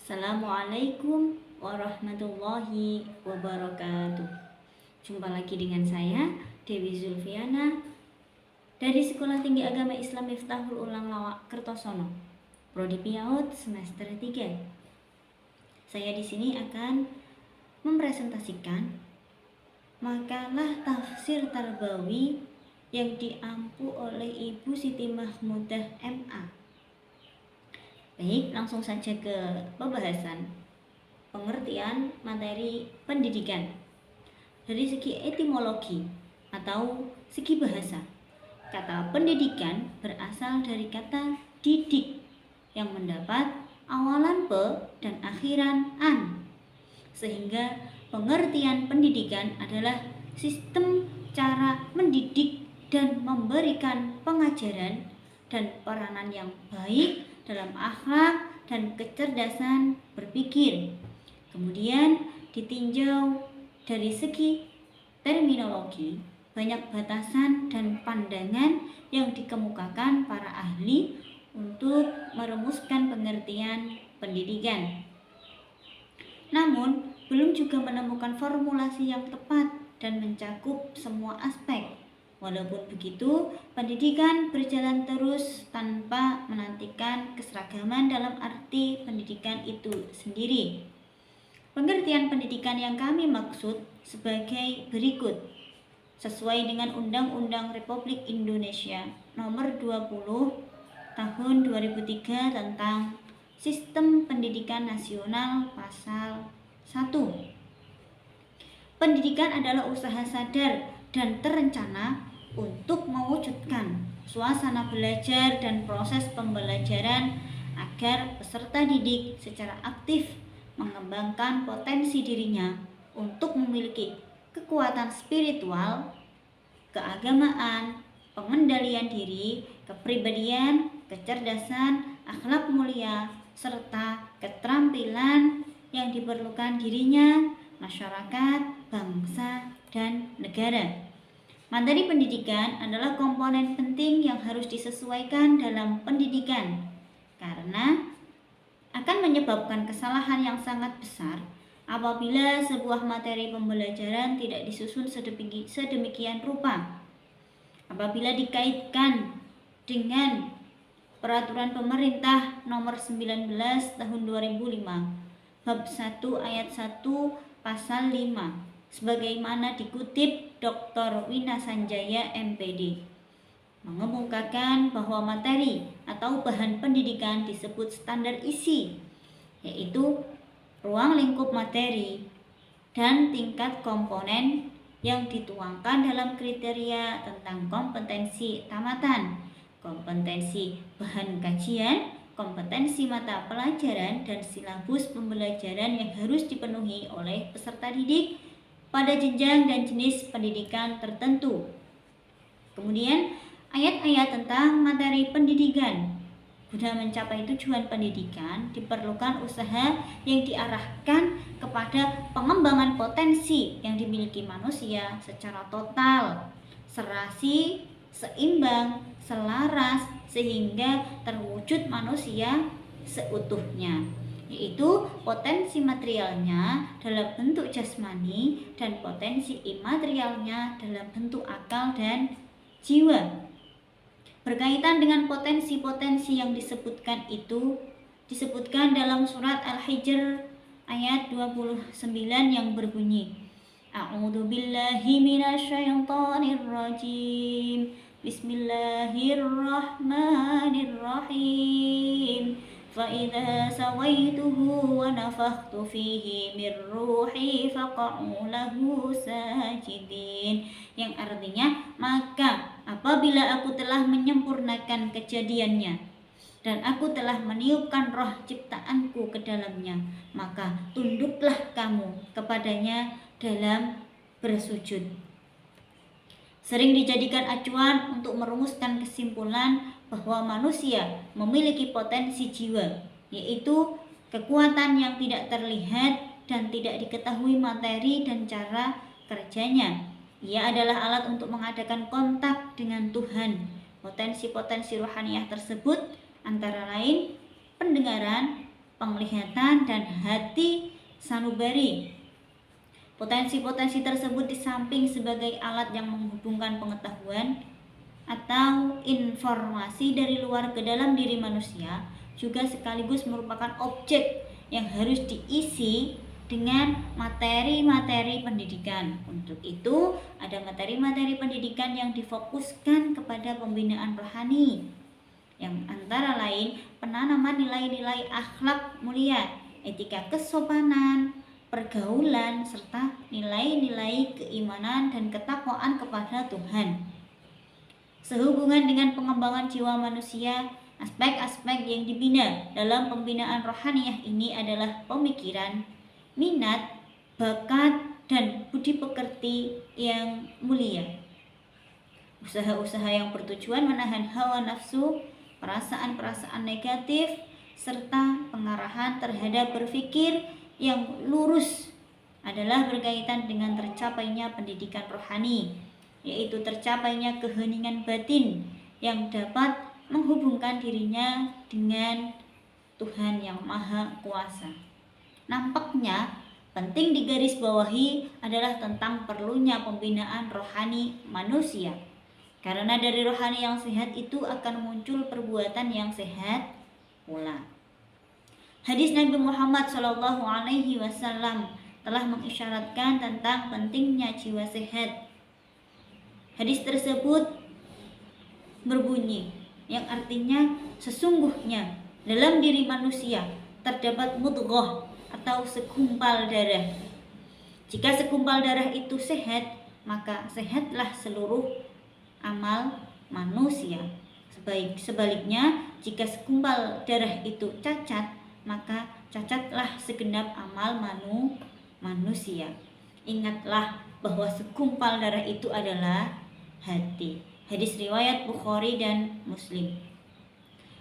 Assalamualaikum warahmatullahi wabarakatuh. Jumpa lagi dengan saya, Dewi Zulfiana, dari Sekolah Tinggi Agama Islam Miftahul Ulang Lawak Kertosono, Prodi PIAUD semester 3. Saya di sini akan mempresentasikan makalah tafsir tarbawi yang diampu oleh Ibu Siti Mahmudah MA. Baik, langsung saja ke pembahasan. Pengertian materi pendidikan dari segi etimologi atau segi bahasa. Kata pendidikan berasal dari kata didik yang mendapat awalan pe dan akhiran an, sehingga pengertian pendidikan adalah sistem cara mendidik dan memberikan pengajaran dan peranan yang baik dalam akhlak dan kecerdasan berpikir. Kemudian ditinjau dari segi terminologi, banyak batasan dan pandangan yang dikemukakan para ahli untuk merumuskan pengertian pendidikan. Namun, belum juga menemukan formulasi yang tepat dan mencakup semua aspek. Walaupun begitu, pendidikan berjalan terus tanpa menantikan keseragaman dalam arti pendidikan itu sendiri. Pengertian pendidikan yang kami maksud sebagai berikut. Sesuai dengan Undang-Undang Republik Indonesia Nomor 20 Tahun 2003 tentang Sistem Pendidikan Nasional Pasal 1. Pendidikan adalah usaha sadar dan terencana untuk mewujudkan suasana belajar dan proses pembelajaran agar peserta didik secara aktif mengembangkan potensi dirinya untuk memiliki kekuatan spiritual, keagamaan, pengendalian diri, kepribadian, kecerdasan, akhlak mulia, serta keterampilan yang diperlukan dirinya, masyarakat, bangsa, dan negara. Materi pendidikan adalah komponen penting yang harus disesuaikan dalam pendidikan karena akan menyebabkan kesalahan yang sangat besar apabila sebuah materi pembelajaran tidak disusun sedemikian rupa. Apabila dikaitkan dengan Peraturan Pemerintah Nomor 19 Tahun 2005 Bab 1 Ayat 1 Pasal 5 sebagaimana dikutip Dr. Wina Sanjaya MPD, mengemukakan bahwa materi atau bahan pendidikan disebut standar isi, yaitu ruang lingkup materi dan tingkat komponen yang dituangkan dalam kriteria tentang kompetensi tamatan, kompetensi bahan kajian, kompetensi mata pelajaran, dan silabus pembelajaran yang harus dipenuhi oleh peserta didik pada jenjang dan jenis pendidikan tertentu. Kemudian ayat-ayat tentang materi pendidikan. Guna mencapai tujuan pendidikan diperlukan usaha yang diarahkan kepada pengembangan potensi yang dimiliki manusia secara total, serasi, seimbang, selaras, sehingga terwujud manusia seutuhnya, yaitu potensi materialnya dalam bentuk jasmani dan potensi imaterialnya dalam bentuk akal dan jiwa. Berkaitan dengan potensi-potensi yang disebutkan itu disebutkan dalam surat Al-Hijr ayat 29 yang berbunyi, A'udzu billahi minasyaitonir rajim. Bismillahirrahmanirrahim. فَإِذَا سَوَيْتُهُ وَنَفَخْتُ فِيهِ مِنْ رُوحِي فَقَعُوا لَهُ سَاجِدِينَ, yang artinya, maka apabila aku telah menyempurnakan kejadiannya dan aku telah meniupkan roh ciptaanku ke dalamnya, maka tunduklah kamu kepadanya dalam bersujud. Sering dijadikan acuan untuk merumuskan kesimpulan bahwa manusia memiliki potensi jiwa, yaitu kekuatan yang tidak terlihat dan tidak diketahui materi dan cara kerjanya. Ia adalah alat untuk mengadakan kontak dengan Tuhan. Potensi-potensi rohaniah tersebut antara lain pendengaran, penglihatan, dan hati sanubari. Potensi-potensi tersebut di samping sebagai alat yang menghubungkan pengetahuan atau informasi dari luar ke dalam diri manusia, juga sekaligus merupakan objek yang harus diisi dengan materi-materi pendidikan. Untuk itu, ada materi-materi pendidikan yang difokuskan kepada pembinaan rohani, yang antara lain penanaman nilai-nilai akhlak mulia, etika kesopanan, pergaulan, serta nilai-nilai keimanan dan ketakwaan kepada Tuhan. Sehubungan dengan pengembangan jiwa manusia, aspek-aspek yang dibina dalam pembinaan rohaniyah ini adalah pemikiran, minat, bakat, dan budi pekerti yang mulia. Usaha-usaha yang bertujuan menahan hawa nafsu, perasaan-perasaan negatif, serta pengarahan terhadap berpikir yang lurus adalah berkaitan dengan tercapainya pendidikan rohani, yaitu tercapainya keheningan batin yang dapat menghubungkan dirinya dengan Tuhan yang Maha Kuasa. Nampaknya penting digarisbawahi adalah tentang perlunya pembinaan rohani manusia, karena dari rohani yang sehat itu akan muncul perbuatan yang sehat pula. Hadis Nabi Muhammad SAW telah mengisyaratkan tentang pentingnya jiwa sehat. Hadis tersebut berbunyi, yang artinya sesungguhnya dalam diri manusia terdapat mudghah atau segumpal darah. Jika segumpal darah itu sehat, maka sehatlah seluruh amal manusia. Sebaliknya, jika segumpal darah itu cacat, maka cacatlah segenap amal manusia. Ingatlah bahwa segumpal darah itu adalah hati. Hadis riwayat Bukhari dan Muslim.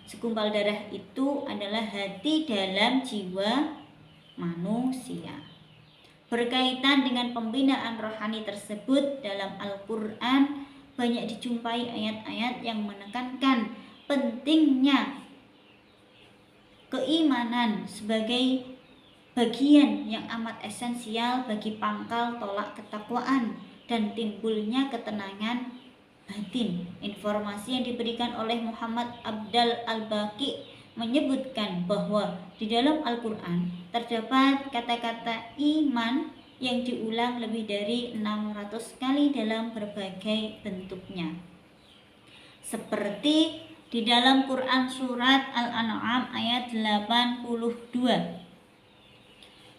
Segumpal darah itu adalah hati dalam jiwa manusia. Berkaitan dengan pembinaan rohani tersebut, dalam Al-Quran banyak dijumpai ayat-ayat yang menekankan pentingnya keimanan sebagai bagian yang amat esensial bagi pangkal tolak ketakwaan dan timbulnya ketenangan batin. Informasi yang diberikan oleh Muhammad Abdal Al-Baqi menyebutkan bahwa di dalam Al-Quran terdapat kata-kata iman yang diulang lebih dari 600 kali dalam berbagai bentuknya. Seperti di dalam Quran surat Al-An'am ayat 82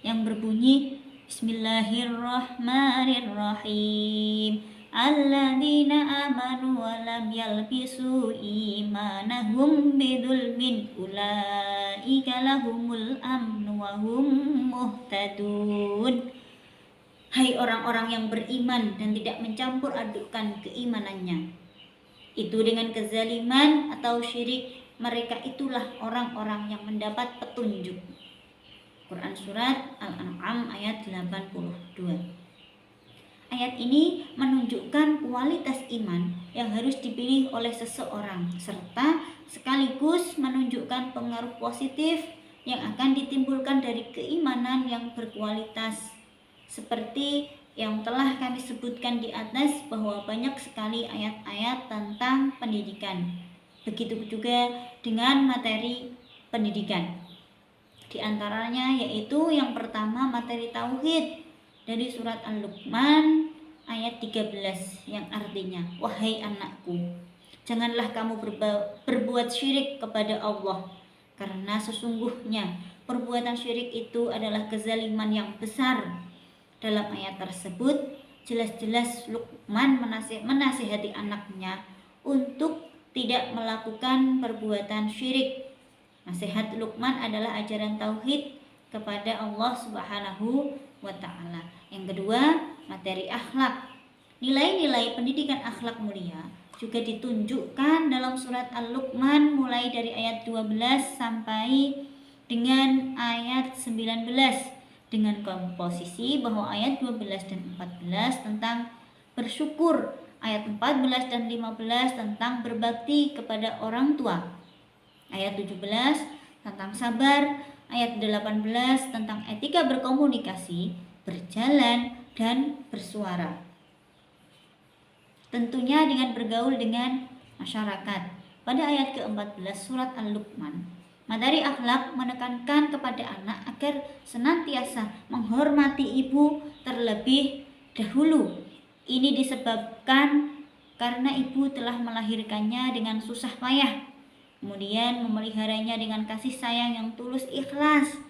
yang berbunyi, Bismillahirrahmanirrahim, Alladzina amanu wa lam yalbisu imanahum bidzulmin ulaika lahumul amnu wa hum muhtadun. Hai orang-orang yang beriman dan tidak mencampur adukkan keimanannya itu dengan kezaliman atau syirik, mereka itulah orang-orang yang mendapat petunjuk. Quran surat Al-An'am ayat 82. Ayat ini menunjukkan kualitas iman yang harus dipilih oleh seseorang, serta sekaligus menunjukkan pengaruh positif yang akan ditimbulkan dari keimanan yang berkualitas. Seperti yang telah kami sebutkan di atas, bahwa banyak sekali ayat-ayat tentang pendidikan. Begitu juga dengan materi pendidikan. Di antaranya yaitu yang pertama materi tauhid dari surat Al-Luqman ayat 13 yang artinya, wahai anakku, janganlah kamu berbuat syirik kepada Allah, karena sesungguhnya perbuatan syirik itu adalah kezaliman yang besar. Dalam ayat tersebut jelas-jelas Luqman menasihati anaknya untuk tidak melakukan perbuatan syirik. Nasihat Luqman adalah ajaran tauhid kepada Allah Subhanahu wa ta'ala. Yang kedua, materi akhlak. Nilai-nilai pendidikan akhlak mulia juga ditunjukkan dalam surat Al-Luqman mulai dari ayat 12 sampai dengan ayat 19, dengan komposisi bahwa ayat 12 dan 14 tentang bersyukur, ayat 14 dan 15 tentang berbakti kepada orang tua, ayat 17 tentang sabar, ayat 18 tentang etika berkomunikasi, berjalan, dan bersuara. Tentunya dengan bergaul dengan masyarakat. Pada ayat ke-14 surat Al-Luqman, materi akhlak menekankan kepada anak agar senantiasa menghormati ibu terlebih dahulu. Ini disebabkan karena ibu telah melahirkannya dengan susah payah, kemudian memeliharanya dengan kasih sayang yang tulus ikhlas,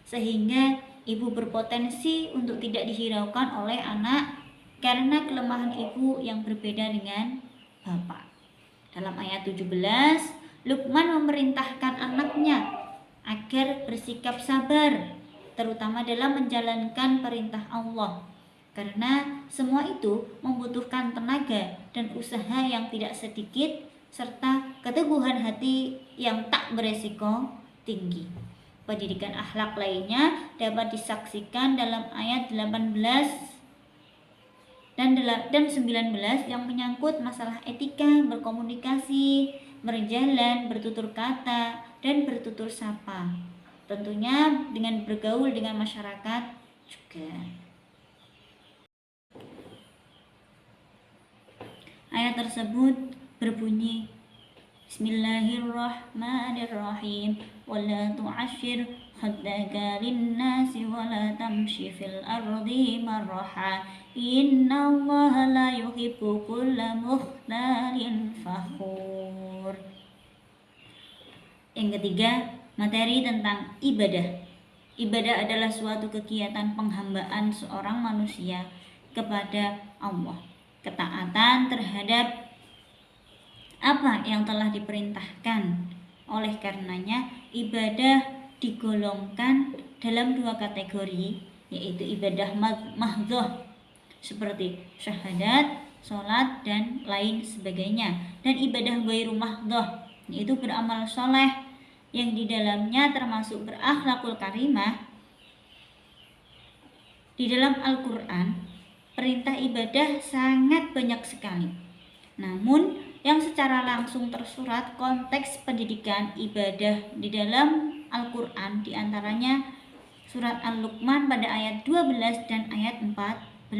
sehingga ibu berpotensi untuk tidak dihiraukan oleh anak karena kelemahan ibu yang berbeda dengan bapak. Dalam ayat 17, Luqman memerintahkan anaknya agar bersikap sabar, terutama dalam menjalankan perintah Allah, karena semua itu membutuhkan tenaga dan usaha yang tidak sedikit serta keteguhan hati yang tak beresiko tinggi. Pendidikan akhlak lainnya dapat disaksikan dalam ayat 18 dan 19 yang menyangkut masalah etika berkomunikasi, berjalan, bertutur kata, dan bertutur sapa. Tentunya dengan bergaul dengan masyarakat juga. Ayat tersebut berbunyi, Bismillahirrahmanirrahim. Wala tu'ashir khaddaka linnasi wala tamshi fil ardi marha. Innallaha la yuhibbu kulla mukhtalin fakhur. Yang ketiga, materi tentang ibadah. Ibadah adalah suatu kegiatan penghambaan seorang manusia kepada Allah. Ketaatan terhadap apa yang telah diperintahkan. Oleh karenanya, ibadah digolongkan dalam dua kategori, yaitu ibadah mahdhah seperti syahadat, sholat, dan lain sebagainya, dan ibadah ghairu mahdhah, yaitu beramal soleh yang di dalamnya termasuk berakhlakul karimah. Di dalam Al-Quran, perintah ibadah sangat banyak sekali. Namun, yang secara langsung tersurat konteks pendidikan ibadah di dalam Al-Quran diantaranya surat Al-Luqman pada ayat 12 dan ayat 14.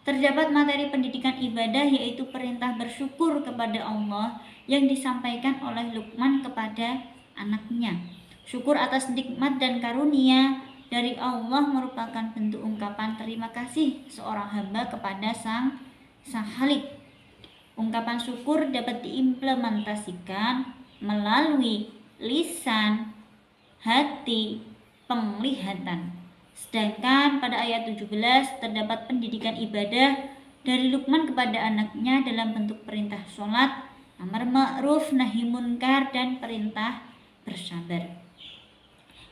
Terdapat materi pendidikan ibadah yaitu perintah bersyukur kepada Allah yang disampaikan oleh Luqman kepada anaknya. Syukur atas nikmat dan karunia dari Allah merupakan bentuk ungkapan terima kasih seorang hamba kepada Sang Khalik. Ungkapan syukur dapat diimplementasikan melalui lisan, hati, penglihatan. Sedangkan pada ayat 17 terdapat pendidikan ibadah dari Luqman kepada anaknya dalam bentuk perintah sholat, amar ma'ruf, nahi munkar, dan perintah bersabar.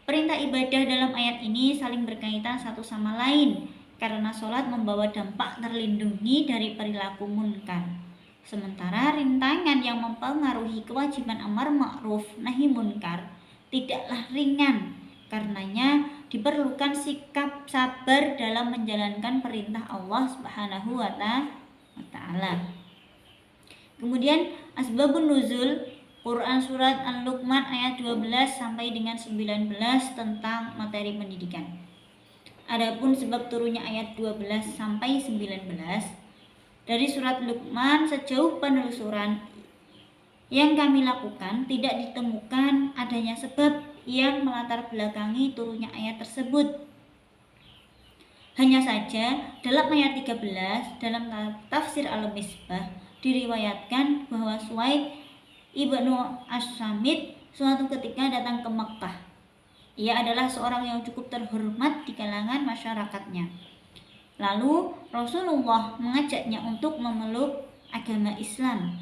Perintah ibadah dalam ayat ini saling berkaitan satu sama lain karena sholat membawa dampak terlindungi dari perilaku munkar. Sementara rintangan yang mempengaruhi kewajiban amar ma'ruf nahi munkar tidaklah ringan. Karenanya diperlukan sikap sabar dalam menjalankan perintah Allah Subhanahu wa ta'ala. Kemudian asbabun nuzul Quran surat Al-Luqman ayat 12 sampai dengan 19 tentang materi pendidikan. Adapun sebab turunnya ayat 12 sampai 19 dari surat Luqman, sejauh penelusuran yang kami lakukan tidak ditemukan adanya sebab yang melatar belakangi turunnya ayat tersebut. Hanya saja dalam ayat 13 dalam tafsir Al-Misbah diriwayatkan bahwa Suwaid ibnu As-Samit suatu ketika datang ke Makkah. Ia adalah seorang yang cukup terhormat di kalangan masyarakatnya. Lalu Rasulullah mengajaknya untuk memeluk agama Islam.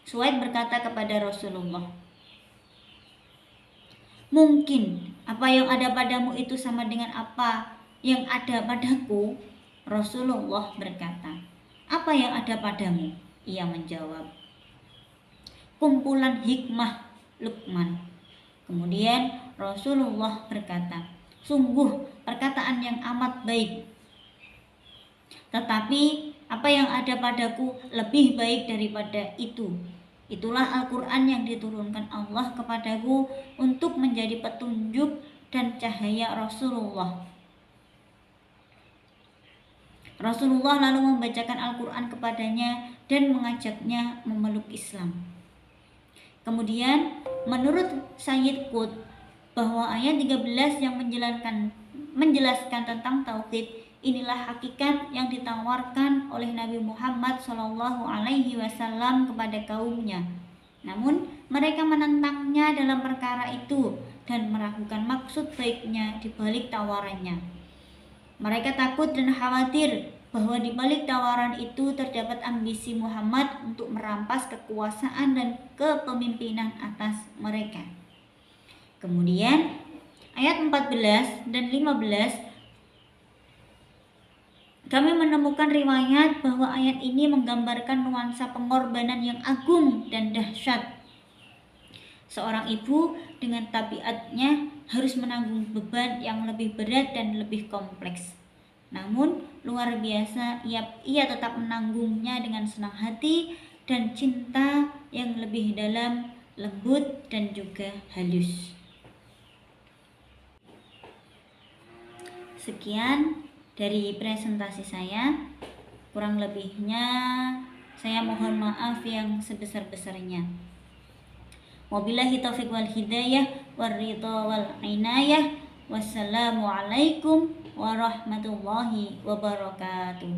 Suwaid berkata kepada Rasulullah, "Mungkin apa yang ada padamu itu sama dengan apa yang ada padaku?" Rasulullah berkata, "Apa yang ada padamu?" Ia menjawab, "Kumpulan hikmah Luqman." Kemudian Rasulullah berkata, "Sungguh perkataan yang amat baik. Tetapi apa yang ada padaku lebih baik daripada itu." Itulah Al-Quran yang diturunkan Allah kepadaku untuk menjadi petunjuk dan cahaya Rasulullah. Rasulullah lalu membacakan Al-Quran kepadanya dan mengajaknya memeluk Islam. Kemudian menurut Sayyid Qutb bahwa ayat 13 yang menjelaskan tentang tauhid, inilah hakikat yang ditawarkan oleh Nabi Muhammad SAW kepada kaumnya. Namun mereka menentangnya dalam perkara itu dan meragukan maksud baiknya di balik tawarannya. Mereka takut dan khawatir bahwa di balik tawaran itu terdapat ambisi Muhammad untuk merampas kekuasaan dan kepemimpinan atas mereka. Kemudian ayat 14 dan 15 kami menemukan riwayat bahwa ayat ini menggambarkan nuansa pengorbanan yang agung dan dahsyat. Seorang ibu dengan tabiatnya harus menanggung beban yang lebih berat dan lebih kompleks. Namun luar biasa ia tetap menanggungnya dengan senang hati dan cinta yang lebih dalam, lembut dan juga halus. Sekian dari presentasi saya. Kurang lebihnya saya mohon maaf yang sebesar-besarnya. Wabillahi taufiq wal hidayah warridha wal inayah. Wassalamualaikum warahmatullahi wabarakatuh.